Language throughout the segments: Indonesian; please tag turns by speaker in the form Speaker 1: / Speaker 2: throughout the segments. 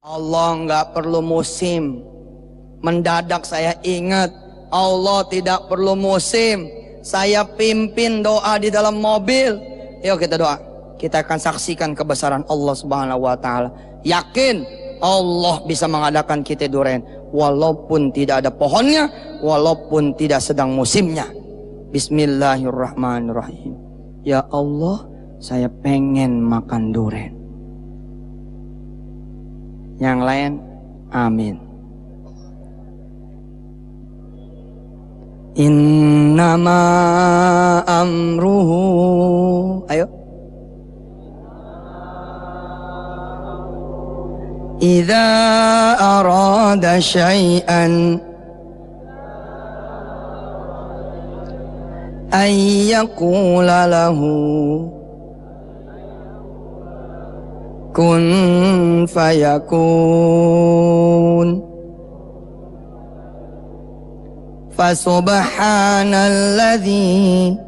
Speaker 1: Allah nggak perlu musim. Mendadak saya ingat, Allah tidak perlu musim. Saya pimpin doa di dalam mobil. Yuk kita doa. Kita akan saksikan kebesaran Allah Subhanahu wa taala. Yakin Allah bisa mengadakan kita duren walaupun tidak ada pohonnya, walaupun tidak sedang musimnya. Bismillahirrahmanirrahim. Ya Allah, saya pengen makan duren. Yang lain, amin. Innama amruhu, ayo. Idza arada syai'an ay yaqula lahu kun fayakun. Fasubhanalladzi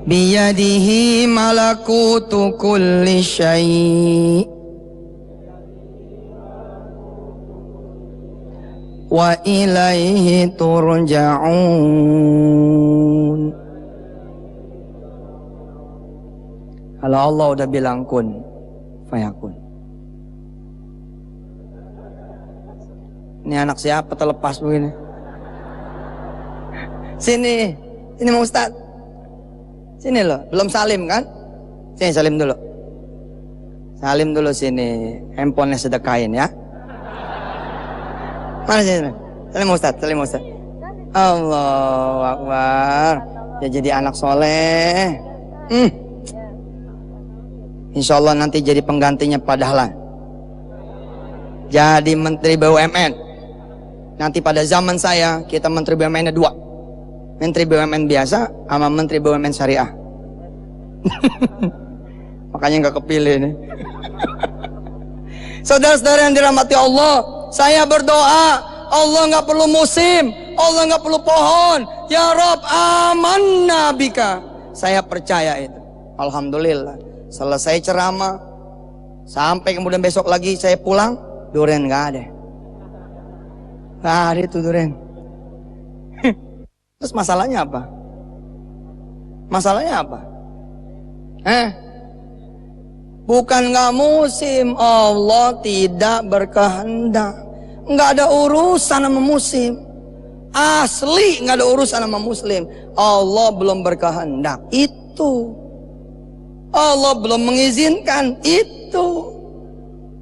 Speaker 1: biyadihi malakutu kulli syai' wa ilaihi turja'un. Kalau Allah udah bilang kun fayakun. Ini anak siapa terlepas begini? Sini, ini mau Ustaz. Sini loh, belum salim kan? Sini salim dulu. Salim dulu sini. Handphonenya sedekahin ya. Mana sini? Salim Ustaz, salim Ustaz. Allahu Akbar. Ya jadi anak soleh. Insya Allah nanti jadi penggantinya Pak Dahlan. Jadi Menteri BUMN. Nanti pada zaman saya, kita Menteri BUMN-nya 2. Menteri BUMN biasa sama Menteri BUMN Syariah. Makanya nggak kepilih nih. Saudara-saudara yang dirahmati Allah, saya berdoa, Allah nggak perlu musim, Allah nggak perlu pohon. Ya Rob, amanna bika. Saya percaya itu. Alhamdulillah. Selesai ceramah, sampai kemudian besok lagi saya pulang, duren nggak ada. Nggak ada itu duren. Terus masalahnya apa? Masalahnya apa? Bukan nggak musim, Allah tidak berkehendak. Nggak ada urusan sama musim. Asli nggak ada urusan sama muslim. Allah belum berkehendak. Itu Allah belum mengizinkan. Itu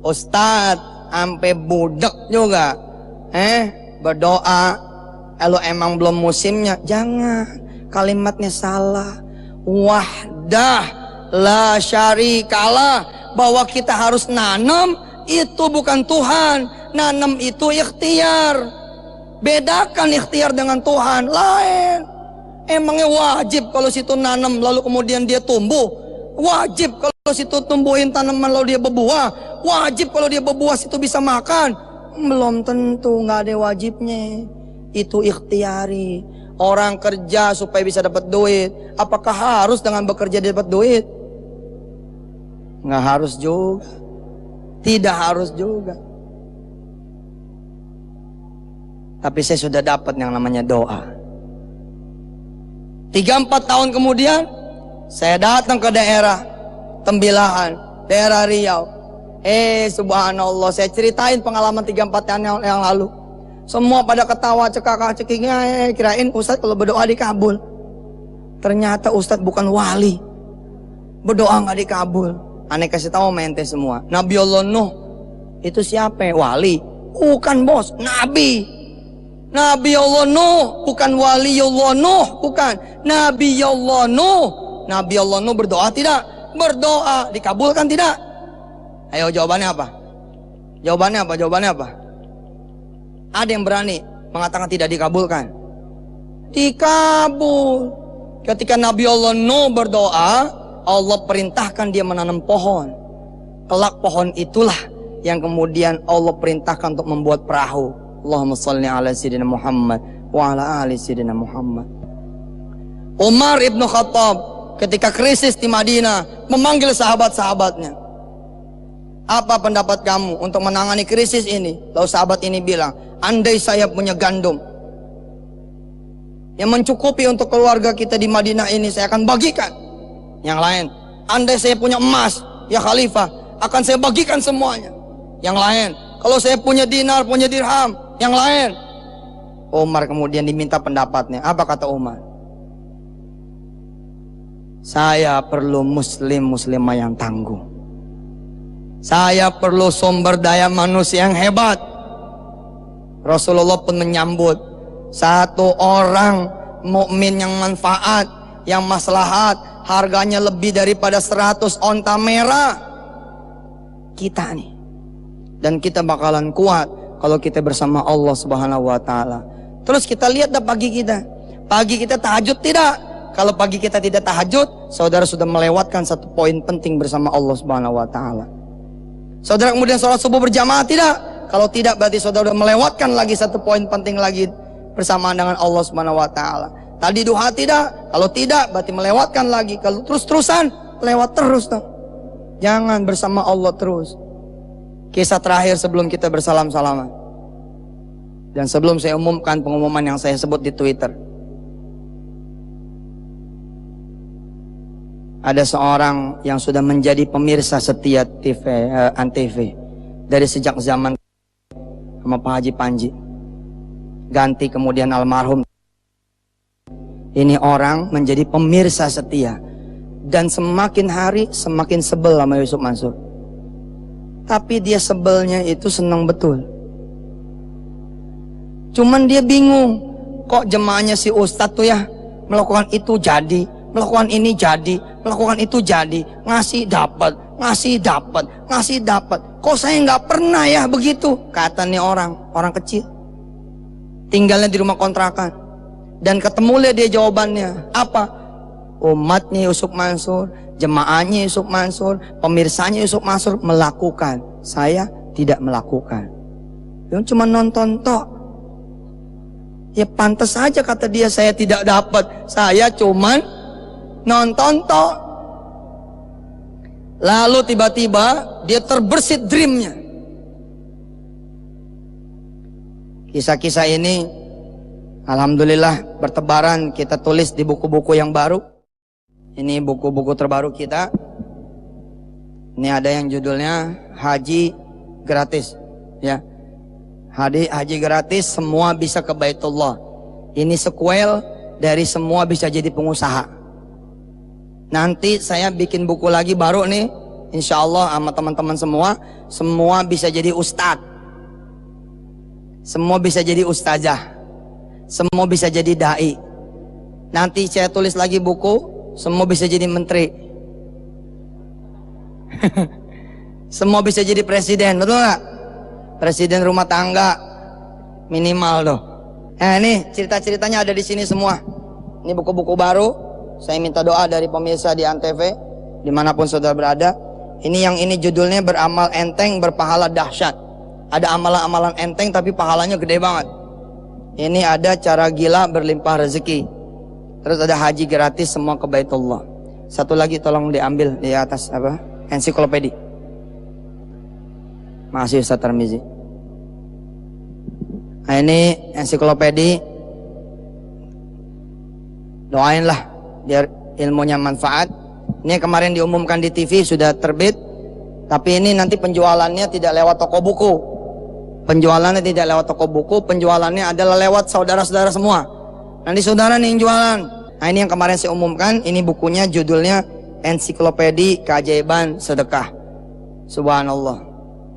Speaker 1: Ustadz sampai budak juga berdoa. Kalau emang belum musimnya, jangan. Kalimatnya salah. Wahdah la syarikalah. Bahwa kita harus nanam, itu bukan Tuhan. Nanam itu ikhtiar. Bedakan ikhtiar dengan Tuhan. Lain. Emangnya wajib kalau situ nanam lalu kemudian dia tumbuh? Wajib kalau situ tumbuhin tanaman lalu dia berbuah? Wajib kalau dia berbuah situ bisa makan? Belum tentu, nggak ada wajibnya. Itu ikhtiari. Orang kerja supaya bisa dapat duit. Apakah harus dengan bekerja dia dapat duit? Nggak harus juga. Tidak harus juga. Tapi saya sudah dapat yang namanya doa. 3-4 tahun kemudian, saya datang ke daerah Tembilahan, daerah Riau. Subhanallah, saya ceritain pengalaman 3-4 tahun yang lalu. Semua pada ketawa, cekakak-cekiknya, kirain Ustadz kalau berdoa dikabul. Ternyata Ustadz bukan wali. Berdoa nggak dikabul. Aneh kasih tahu mente semua. Nabi Allah Nuh itu siapa? Wali? Bukan bos, Nabi. Nabi Allah Nuh bukan wali Allah Nuh, bukan. Nabi Allah Nuh. Nabi Allah Nuh berdoa tidak? Berdoa dikabulkan tidak? Ayo jawabannya apa? Jawabannya apa? Jawabannya apa? Ada yang berani mengatakan tidak dikabulkan? Dikabul. Ketika Nabi Allah Nuh berdoa, Allah perintahkan dia menanam pohon. Kelak pohon itulah yang kemudian Allah perintahkan untuk membuat perahu. Allahumma shalli ala sayyidina Muhammad wa ala ali sayyidina Muhammad. Umar ibn Khattab ketika krisis di Madinah memanggil sahabat-sahabatnya. Apa pendapat kamu untuk menangani krisis ini? Lalu sahabat ini bilang, andai saya punya gandum yang mencukupi untuk keluarga kita di Madinah ini, saya akan bagikan. Yang lain, andai saya punya emas, ya khalifah, akan saya bagikan semuanya. Yang lain, kalau saya punya dinar, punya dirham. Yang lain. Umar kemudian diminta pendapatnya. Apa kata Umar? Saya perlu muslimah yang tangguh. Saya perlu sumber daya manusia yang hebat. Rasulullah pun menyambut, satu orang mukmin yang manfaat, yang maslahat, harganya lebih daripada 100 onta merah. Kita nih. Dan kita bakalan kuat kalau kita bersama Allah Subhanahu wa taala. Terus kita lihat dah pagi kita. Pagi kita tahajud tidak? Kalau pagi kita tidak tahajud, saudara sudah melewatkan satu poin penting bersama Allah Subhanahu wa taala. Saudara kemudian sholat subuh berjamaah tidak? Kalau tidak, berarti saudara sudah melewatkan lagi satu poin penting lagi bersamaan dengan Allah Subhanahu wa taala. Tadi duha tidak? Kalau tidak, berarti melewatkan lagi. Kalau terus-terusan, lewat terus dong. Jangan bersama Allah terus. Kisah terakhir sebelum kita bersalam-salaman. Dan sebelum saya umumkan pengumuman yang saya sebut di Twitter. Ada seorang yang sudah menjadi pemirsa setia Antv dari sejak zaman sama Pak Haji Panji. Ganti kemudian almarhum. Ini orang menjadi pemirsa setia. Dan semakin hari semakin sebel sama Yusuf Mansur. Tapi dia sebelnya itu senang betul. Cuman dia bingung. Kok jemaahnya si Ustadz tuh ya melakukan itu jadi, melakukan ini jadi, melakukan itu jadi, ngasih dapat, ngasih dapat, ngasih dapat. Kok saya nggak pernah ya begitu? Kata nih orang kecil, tinggalnya di rumah kontrakan, dan ketemu dia jawabannya apa? Umatnya Yusuf Mansur, jemaahnya Yusuf Mansur, pemirsanya Yusuf Mansur melakukan, saya tidak melakukan. Yang cuma nonton tok. Ya pantas saja kata dia, saya tidak dapat, saya cuman nonton tok. Lalu tiba-tiba dia terbersit dreamnya. Kisah-kisah ini alhamdulillah bertebaran, kita tulis di buku-buku yang baru. Ini buku-buku terbaru kita. Ini ada yang judulnya Haji Gratis, ya. Haji gratis, semua bisa ke Baitullah. Ini sequel dari semua bisa jadi pengusaha. Nanti saya bikin buku lagi baru nih, insya Allah sama teman-teman semua bisa jadi ustadz, semua bisa jadi ustazah, semua bisa jadi dai. Nanti saya tulis lagi buku, semua bisa jadi menteri, semua bisa jadi presiden, betul nggak? Presiden rumah tangga minimal loh. Nah ini cerita-ceritanya ada di sini semua. Ini buku-buku baru. Saya minta doa dari pemirsa di Antv dimanapun saudara berada. Ini judulnya beramal enteng berpahala dahsyat. Ada amalan-amalan enteng tapi pahalanya gede banget. Ini ada cara gila berlimpah rezeki. Terus ada haji gratis semua ke Baitullah. Satu lagi tolong diambil di atas apa? Ensiklopedi. Masih Ustaz Tarmizi. Nah ini ensiklopedi. Doainlah biar ilmunya manfaat. Ini kemarin diumumkan di TV sudah terbit. Tapi ini nanti penjualannya tidak lewat toko buku. Penjualannya tidak lewat toko buku. Penjualannya adalah lewat saudara-saudara semua. Nanti saudara nih yang jualan. Nah ini yang kemarin saya umumkan. Ini bukunya judulnya Ensiklopedi Keajaiban Sedekah. Subhanallah.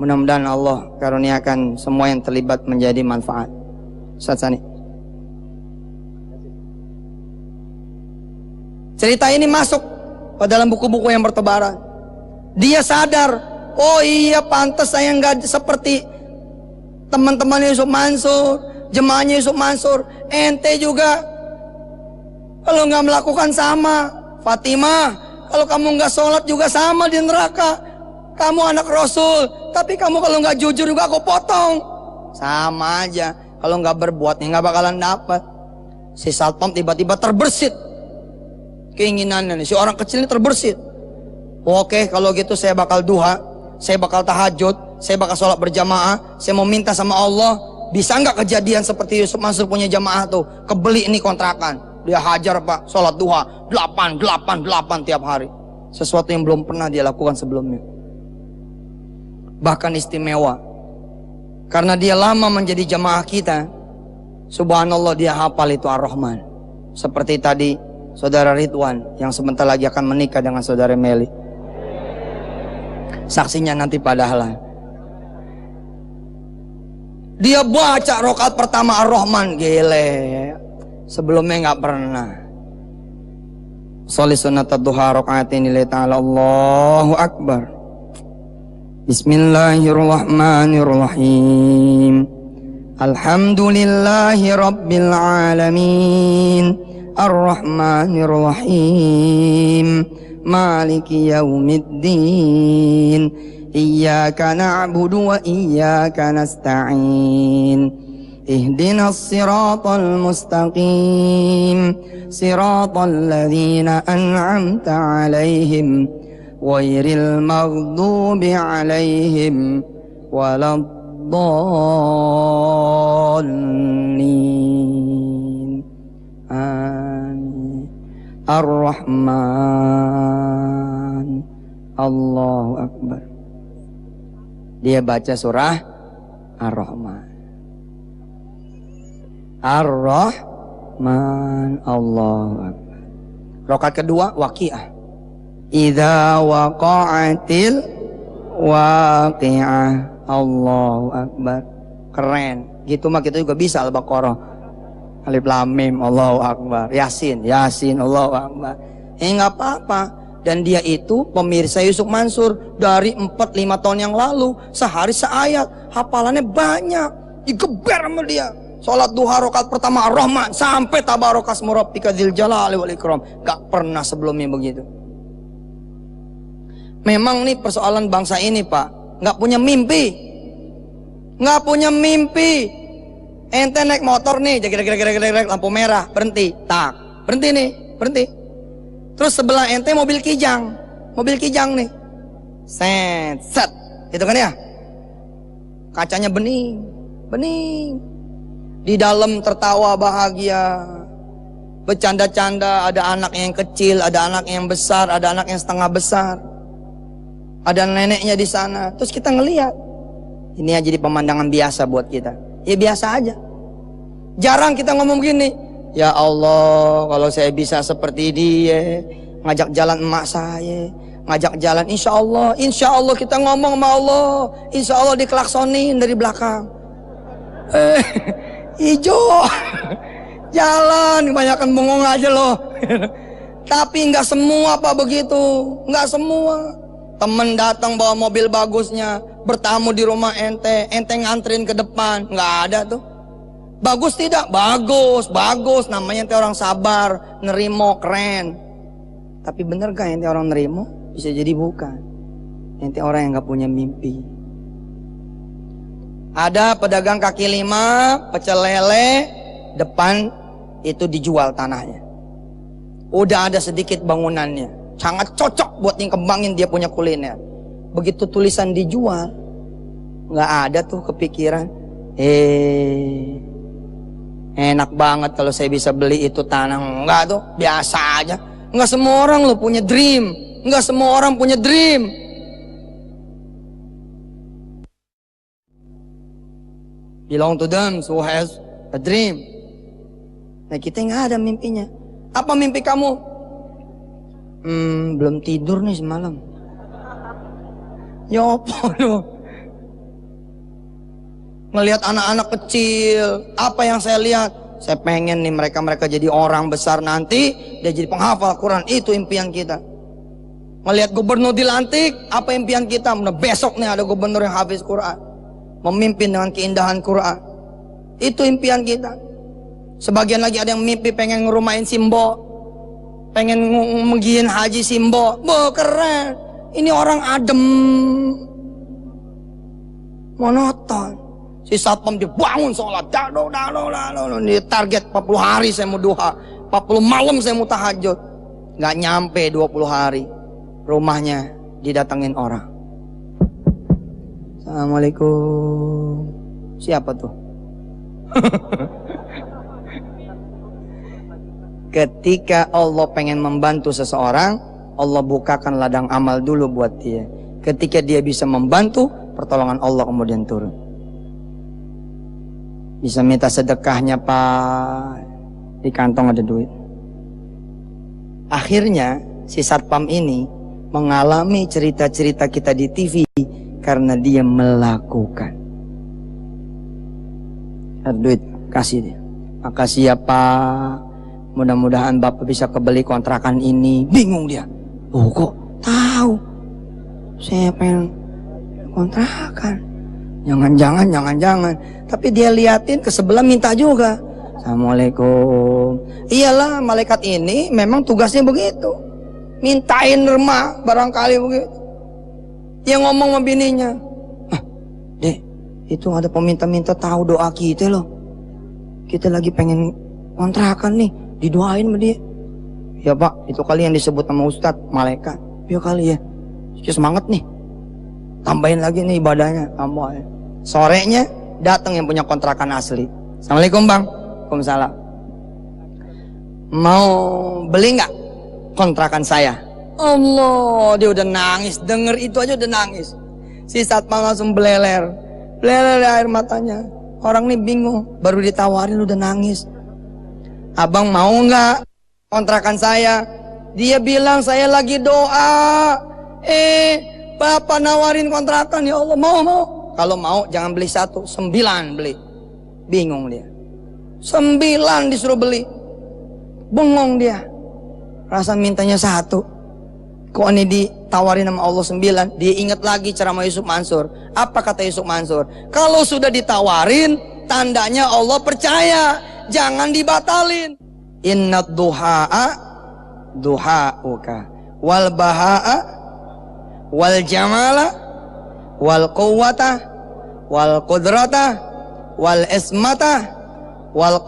Speaker 1: Mudah-mudahan Allah karuniakan semua yang terlibat menjadi manfaat. Ustaz Sani. Cerita ini masuk ke dalam buku-buku yang bertebaran. Dia sadar, oh iya pantas saya nggak seperti teman-teman Yusuf Mansur, jemaahnya Yusuf Mansur. Ente juga kalau nggak melakukan sama, Fatimah, kalau kamu nggak sholat juga sama di neraka. Kamu anak Rasul, tapi kamu kalau nggak jujur juga aku potong. Sama aja. Kalau nggak berbuat, nggak bakalan dapat. Si satpam tiba-tiba terbersit keinginannya nih. Si orang kecil ini terbersit. Oke, kalau gitu saya bakal duha. saya bakal tahajud, saya bakal sholat berjamaah, saya mau minta sama Allah, bisa nggak kejadian seperti Yusuf Mansur punya jamaah tuh, kebeli ini kontrakan, dia hajar Pak, sholat duha 8 tiap hari, sesuatu yang belum pernah dia lakukan sebelumnya. Bahkan istimewa, karena dia lama menjadi jamaah kita, subhanallah dia hafal itu Ar-Rahman. Seperti tadi saudara Ridwan yang sebentar lagi akan menikah dengan saudara Meli, saksinya nanti padahal dia baca rakaat pertama Ar-Rahman, gile, sebelumnya nggak pernah. Sholli sunnatud duha rakaatin lillahi ta'ala, Allahu Akbar. Bismillahirrahmanirrahim. Alhamdulillahi rabbil alamin, Ar-Rahmanirrahim, Maliki yaumiddin, Iyyaka na'budu wa iyyaka nasta'in, Ihdinas siratal mustaqim, Siratal ladzina an'amta 'alaihim, Ghairil maghdubi 'alaihim waladdallin. Amin. Ar-Rahman, Allahu Akbar. Dia baca surah Ar-Rahman. Ar-Rahman, Allahu Akbar. Rakaat kedua Waqiah. Idza waqa'atil waqi'ah, Allahu Akbar. Keren. Gitu mah kita juga bisa Al-Baqarah. Alif Lam Mim, Allahu Akbar. Yasin, Allahu Akbar. Enggak apa-apa. Dan dia itu pemirsa Yusuf Mansur dari 4-5 tahun yang lalu, sehari seayat, hafalannya banyak, digeber sama dia. Sholat duha rakaat pertama Ar-Rahman sampai tabarakas murabbika dzil jalali wal ikram. Gak pernah sebelumnya begitu. Memang nih persoalan bangsa ini Pak, gak punya mimpi. Gak punya mimpi. Ente naik motor nih, jaga lampu merah, berhenti, tak, berhenti nih, berhenti. Terus sebelah ente mobil kijang nih, set, gitu kan ya? Kacanya bening. Di dalam tertawa bahagia, bercanda-canda, ada anak yang kecil, ada anak yang besar, ada anak yang setengah besar, ada neneknya di sana. Terus kita ngelihat, ini aja jadi pemandangan biasa buat kita. Ya biasa aja. Jarang kita ngomong gini, ya Allah, kalau saya bisa seperti dia, ngajak jalan emak saya, ngajak jalan, insya Allah kita ngomong sama Allah, insya Allah dikelaksonin dari belakang. Hijau, jalan, kebanyakan bengong aja loh. Tapi nggak semua Pak begitu, nggak semua. Temen datang bawa mobil bagusnya, bertamu di rumah ente nganterin ke depan, nggak ada tuh. Bagus tidak? Bagus, namanya ente orang sabar, nerimo, keren. Tapi bener gak ente orang nerimo? Bisa jadi bukan. Ente orang yang gak punya mimpi. Ada pedagang kaki lima, pecel lele, depan itu dijual tanahnya. Udah ada sedikit bangunannya, sangat cocok buat ngembangin dia punya kuliner. Begitu tulisan dijual, gak ada tuh kepikiran, enak banget kalau saya bisa beli itu tanah. Enggak tuh, biasa aja. Enggak semua orang lo punya dream. Enggak semua orang punya dream. Belong to them who has a dream. Nah kita nggak ada mimpinya. Apa mimpi kamu? Belum tidur nih semalam. Ya apa lo? Ngelihat anak-anak kecil, apa yang saya lihat? Saya pengen nih mereka jadi orang besar nanti, dia jadi penghafal Quran. Itu impian kita. Ngelihat gubernur dilantik, apa impian kita? Nah, besok nih ada gubernur yang hafiz Quran, memimpin dengan keindahan Quran. Itu impian kita. Sebagian lagi ada yang mimpi pengen ngerumahin Simbo, pengen menggiin haji Simbo. Keren. Ini orang adem, monoton. Si satpam dibangun sholat, di target 40 hari saya mau duha, 40 malam saya mau tahajud. Nggak nyampe 20 hari, rumahnya didatengin orang. Assalamualaikum. Siapa tuh? Ketika Allah pengen membantu seseorang, Allah bukakan ladang amal dulu buat dia. Ketika dia bisa membantu, pertolongan Allah kemudian turun. Bisa minta sedekahnya, Pak, di kantong ada duit. Akhirnya si satpam ini mengalami cerita-cerita kita di TV karena dia melakukan. Ada duit, kasih dia. Makasih ya Pak, mudah-mudahan Bapak bisa kebeli kontrakan ini. Bingung dia, oh kok tahu saya pengen kontrakan. Jangan. Tapi dia liatin ke sebelah minta juga. Assalamualaikum. Iyalah, malaikat ini memang tugasnya begitu. Mintain rumah barangkali begitu. Dia ngomong sama bininya, Dek, itu ada peminta-minta tahu doa kita loh. Kita lagi pengen kontrakan nih, didoain sama dia. Ya Pak, itu kali yang disebut sama Ustadz, malaikat. Ya kali ya. Semangat nih. Tambahin lagi nih ibadahnya. Sorenya datang yang punya kontrakan asli. Assalamualaikum Bang. Waalaikumsalam. Mau beli nggak kontrakan saya? Allah, dia udah nangis. Denger itu aja udah nangis. Si satpam langsung beleler air matanya. Orang nih bingung, baru ditawarin udah nangis. Abang mau nggak kontrakan saya? Dia bilang saya lagi doa. Bapak nawarin kontrakan, ya Allah, mau. Kalau mau jangan beli 1, 9 beli. Bingung dia. 9 disuruh beli. Bengong dia. Rasa mintanya 1. Kok ini ditawarin sama Allah 9? Dia ingat lagi ceramah Yusuf Mansur. Apa kata Yusuf Mansur? Kalau sudah ditawarin, tandanya Allah percaya. Jangan dibatalin. Innad duha'a duha'uka wal baha'a wal jamala wal quwwata wal qudrata wal ismata wal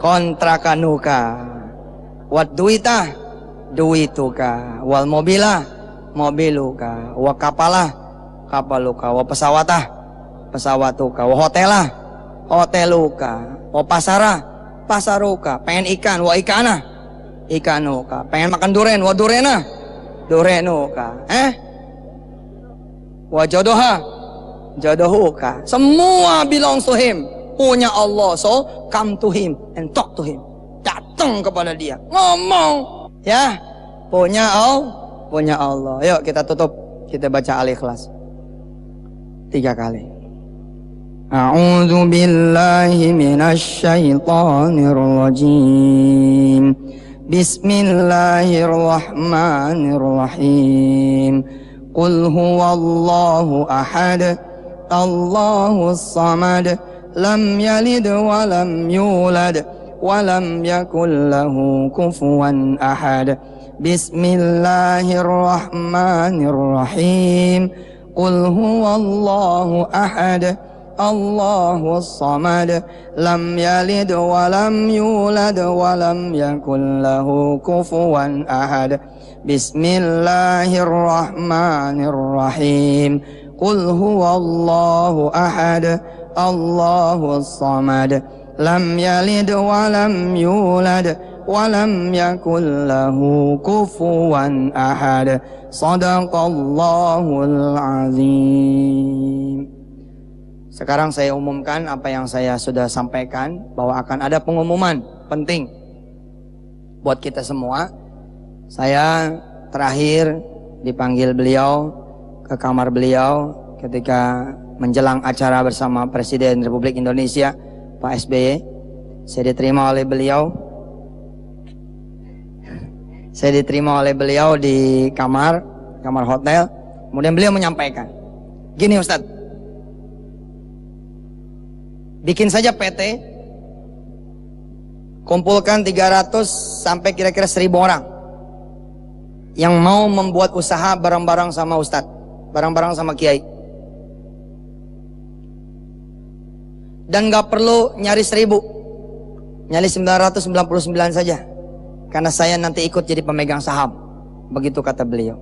Speaker 1: kontrakanuka wad duituka wal mobiluka wa kapaluka wa pesawatuka wa hoteluka wa pasaruka pengen ikan wa ikanuka pengen makan duren wa durenuka wa jodohuka semua belong to him, punya Allah. So come to him and talk to him. Datang kepada dia, ngomong ya, punya Allah. Yuk kita tutup, kita baca Al-Ikhlas 3 kali. A'udzu billahi minasy syaithanir rajim. Bismillahirrahmanirrahim. Qul huwallahu ahad, Allahus samad, lam yalid wa lam yulad wa lam yakul lahu kufuwan ahad. Bismillahirrahmanirrahim. Qul huwallahu ahad, Allahus samad, lam yalid wa lam yulad wa lam yakul lahu kufuwan ahad. Bismillahirrahmanirrahim. Qul huwallahu ahad, Allahus samad, lam yalid wa lam yulad wa lam yakul lahu kufuwan ahad. Shadaqallahul azim. Sekarang saya umumkan apa yang saya sudah sampaikan, bahwa akan ada pengumuman penting buat kita semua. Saya terakhir dipanggil beliau ke kamar beliau ketika menjelang acara bersama Presiden Republik Indonesia Pak SBY. Saya diterima oleh beliau di kamar hotel. Kemudian beliau menyampaikan, gini Ustadz, bikin saja PT, kumpulkan 300 sampai kira-kira 1000 orang yang mau membuat usaha bareng-bareng sama Ustadz, bareng-bareng sama Kiai. Dan gak perlu nyari 1000, nyari 999 saja, karena saya nanti ikut jadi pemegang saham. Begitu kata beliau.